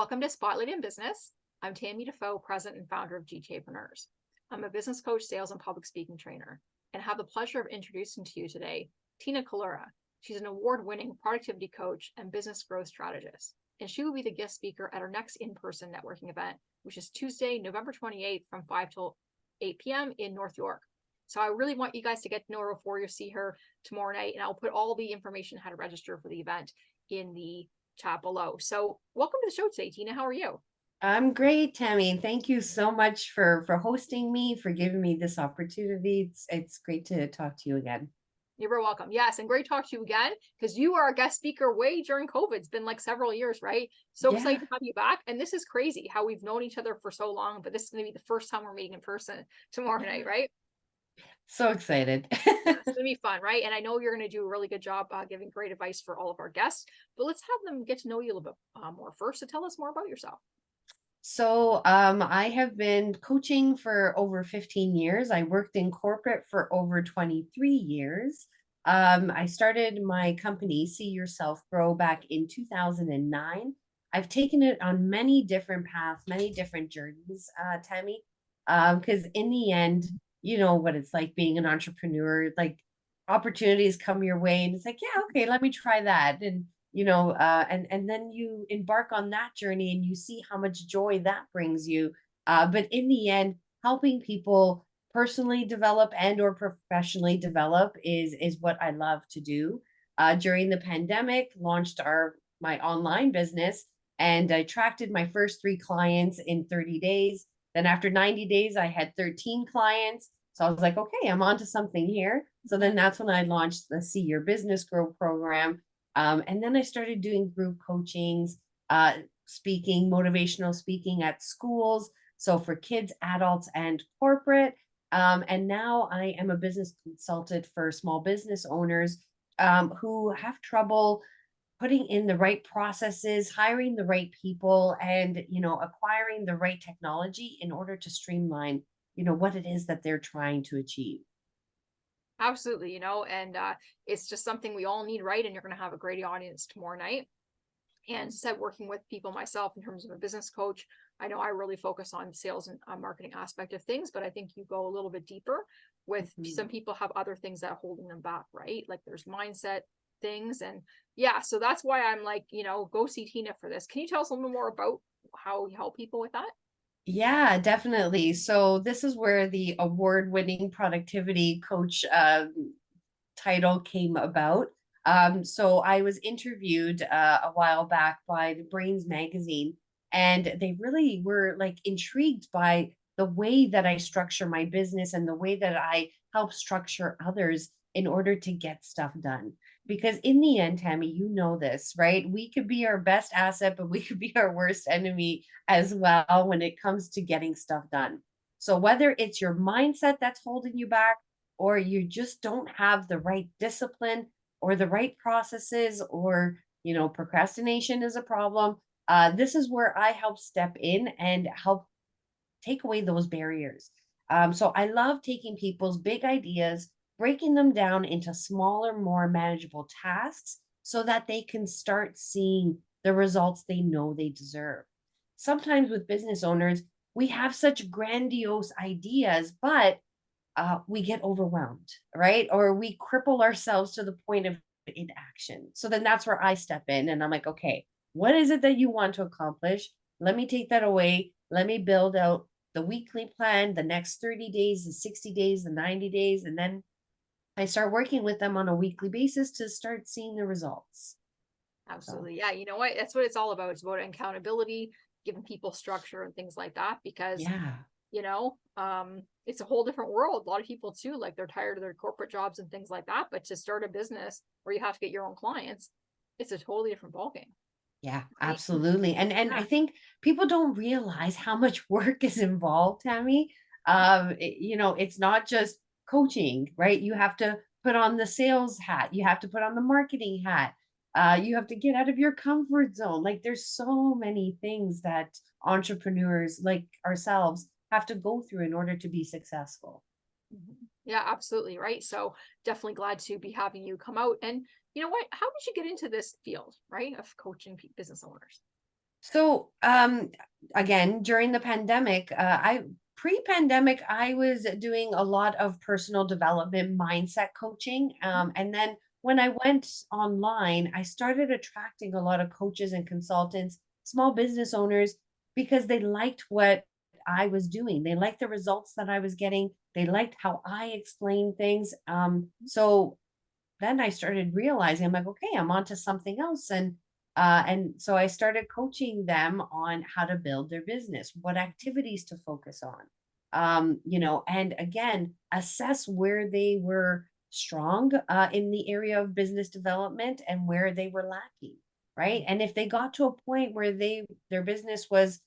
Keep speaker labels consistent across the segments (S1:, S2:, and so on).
S1: Welcome to Spotlight in Business. I'm Tammy Defoe, president and founder of GTApreneurs. I'm a business coach, sales, and public speaking trainer, and have the pleasure of introducing to you today Tina Collura. She's an award-winning productivity coach and business growth strategist, and she will be the guest speaker at our next in-person networking event, which is Tuesday, November 28th from 5 till 8 p.m. in North York. So I really want you guys to get to know her before you see her tomorrow night, and I'll put all the information how to register for the event in the chat below. So welcome to the show today, Tina. How are you?
S2: I'm great, Tammy. Thank you so much for hosting me, for giving me this opportunity. It's great to talk to you again.
S1: You're very welcome. Yes, and great to talk to you again, because you are a guest speaker way during COVID. It's been like several years, right? So excited
S2: Yeah,
S1: to have you back. And this is crazy how we've known each other for so long, but this is going to be the first time we're meeting in person tomorrow night, right?
S2: so excited.
S1: Yeah, it's going to be fun, right? And I know you're going to do a really good job giving great advice for all of our guests, but let's have them get to know you a little bit more first. So tell us more about yourself.
S2: I have been coaching for over 15 years. I worked in corporate for over 23 years. I started my company, See Yourself Grow, back in 2009. I've taken it on many different paths, many different journeys, Tammy, because in the end, you know what it's like being an entrepreneur, like opportunities come your way and it's like, yeah, okay, let me try that. And then you embark on that journey and you see how much joy that brings you. But in the end, helping people personally develop and or professionally develop is what I love to do. During the pandemic, launched our my online business, and I attracted my first 3 clients in 30 days. Then after 90 days, I had 13 clients. So I was like, okay, I'm on to something here. So then that's when I launched the See Your Business Grow program, and then I started doing group coachings, speaking, motivational speaking at schools. So for kids, adults, and corporate. And now I am a business consultant for small business owners who have trouble putting in the right processes, hiring the right people, and acquiring the right technology in order to streamline, what it is that they're trying to achieve.
S1: Absolutely, and it's just something we all need, right? And you're going to have a great audience tomorrow night. And said working with people myself in terms of a business coach, I know I really focus on sales and marketing aspect of things, but I think you go a little bit deeper with some
S2: Mhm.
S1: people have other things that are holding them back, right? Like there's mindset things. And yeah, so that's why I'm like, go see Tina for this. Can you tell us a little more about how you help people with that?
S2: Yeah, definitely. So this is where the award-winning productivity coach title came about. So I was interviewed a while back by the Brains magazine, and they really were like intrigued by the way that I structure my business and the way that I help structure others in order to get stuff done. Because in the end, Tammy, you know this, right? We could be our best asset, but we could be our worst enemy as well when it comes to getting stuff done. So whether it's your mindset that's holding you back, or you just don't have the right discipline or the right processes, or procrastination is a problem, this is where I help step in and help take away those barriers. So I love taking people's big ideas, breaking them down into smaller, more manageable tasks so that they can start seeing the results they know they deserve. Sometimes with business owners, we have such grandiose ideas, but we get overwhelmed, right? Or we cripple ourselves to the point of inaction. So then that's where I step in and I'm like, okay, what is it that you want to accomplish? Let me take that away. Let me build out the weekly plan, the next 30 days, the 60 days, the 90 days. And then I start working with them on a weekly basis to start seeing the results. So,
S1: Absolutely. Yeah. You know what? That's what it's all about. It's about accountability, giving people structure and things like that, because
S2: yeah.
S1: it's a whole different world. A lot of people too, like they're tired of their corporate jobs and things like that, but to start a business where you have to get your own clients, it's a totally different ballgame,
S2: Yeah,
S1: right?
S2: absolutely. And
S1: Yeah.
S2: I think people don't realize how much work is involved, Tammy. It's not just coaching, right? You have to put on the sales hat, you have to put on the marketing hat. You have to get out of your comfort zone. Like there's so many things that entrepreneurs like ourselves have to go through in order to be successful.
S1: Mhm. Yeah, absolutely. Right. So definitely glad to be having you come out. And you know what? How did you get into this field, right? Of coaching business owners?
S2: So, again, during the pandemic, pre-pandemic, I was doing a lot of personal development mindset coaching. And then when I went online, I started attracting a lot of coaches and consultants, small business owners, because they liked what I was doing. They liked the results that I was getting. They liked how I explained things. So then I started realizing I'm like, okay, I'm onto something else. And so I started coaching them on how to build their business, what activities to focus on. And again, assess where they were strong in the area of business development and where they were lacking, right? And if they got to a point where their business was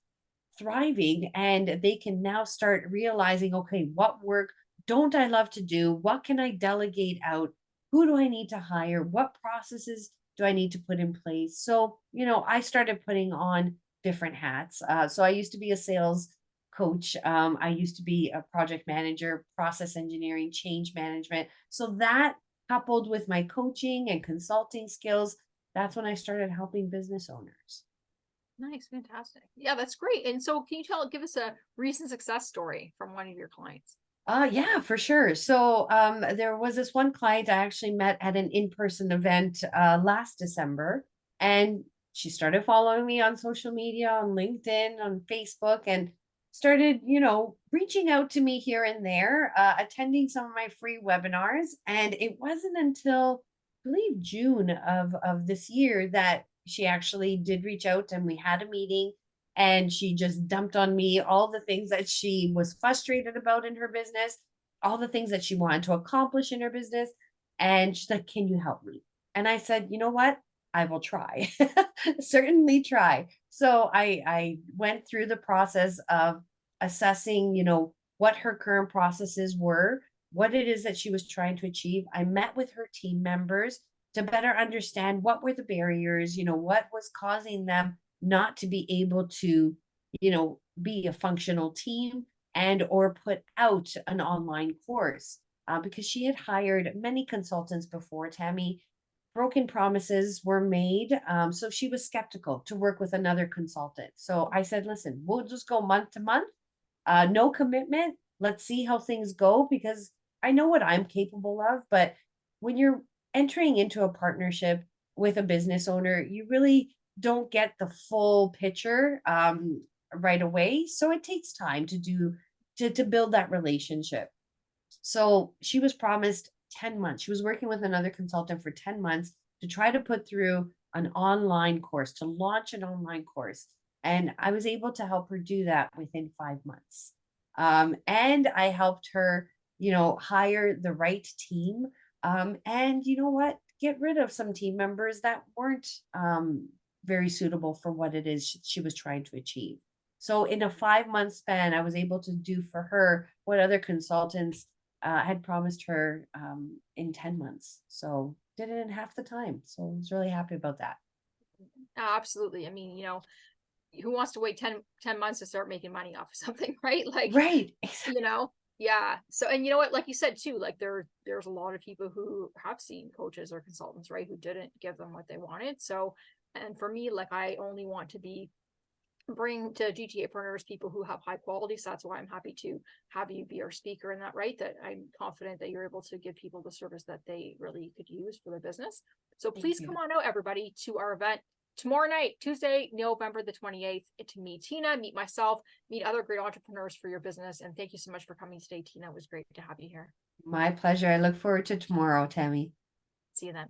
S2: thriving and they can now start realizing, okay, what work don't I love to do? What can I delegate out? Who do I need to hire? What processes do I need to put in place? So, I started putting on different hats. So I used to be a sales coach. I used to be a project manager, process engineering, change management. So that coupled with my coaching and consulting skills, that's when I started helping business owners.
S1: Nice, fantastic. Yeah, that's great. And so can you give us a recent success story from one of your clients?
S2: Yeah, for sure. So there was this one client I actually met at an in-person event last December, and she started following me on social media, on LinkedIn, on Facebook, and started, reaching out to me here and there, attending some of my free webinars. And it wasn't until I believe June of this year that she actually did reach out and we had a meeting and she just dumped on me all the things that she was frustrated about in her business, all the things that she wanted to accomplish in her business. And she's like, can you help me? And I said, you know what? I will try. Certainly try. So I went through the process of assessing, what her current processes were, what it is that she was trying to achieve. I met with her team members to better understand what were the barriers, what was causing them not to be able to, be a functional team and or put out an online course because she had hired many consultants before. Tammy, broken promises were made, so she was skeptical to work with another consultant. So I said, listen, we'll just go month to month, no commitment. Let's see how things go because I know what I'm capable of. But when you're entering into a partnership with a business owner, you really don't get the full picture right away. So it takes time to build that relationship. So she was promised 10 months. She was working with another consultant for 10 months to try to put through an online course, to launch an online course. And I was able to help her do that within 5 months. And I helped her, hire the right team. And you know what? Get rid of some team members that weren't very suitable for what it is she was trying to achieve. So in a 5 month span, I was able to do for her what other consultants had promised her in 10 months. So did it in half the time. So I was really happy about that.
S1: Absolutely. I mean, who wants to wait 10 months to start making money off of something, right? Like,
S2: Right.
S1: you know, yeah. So, and you know what, like you said too, like there's a lot of people who have seen coaches or consultants, right, who didn't give them what they wanted. So, and for me, like I only want to bring to GTApreneurs people who have high quality. So that's why I'm happy to have you be our speaker in that, right? That I'm confident that you're able to give people the service that they really could use for their business. So
S2: Thank
S1: please
S2: you.
S1: come on out, everybody, to our event tomorrow night, Tuesday, November the 28th, to meet Tina, meet myself, meet other great entrepreneurs for your business. And thank you so much for coming today, Tina. It was great to have you here.
S2: My pleasure. I look forward to tomorrow, Tammy.
S1: See you then.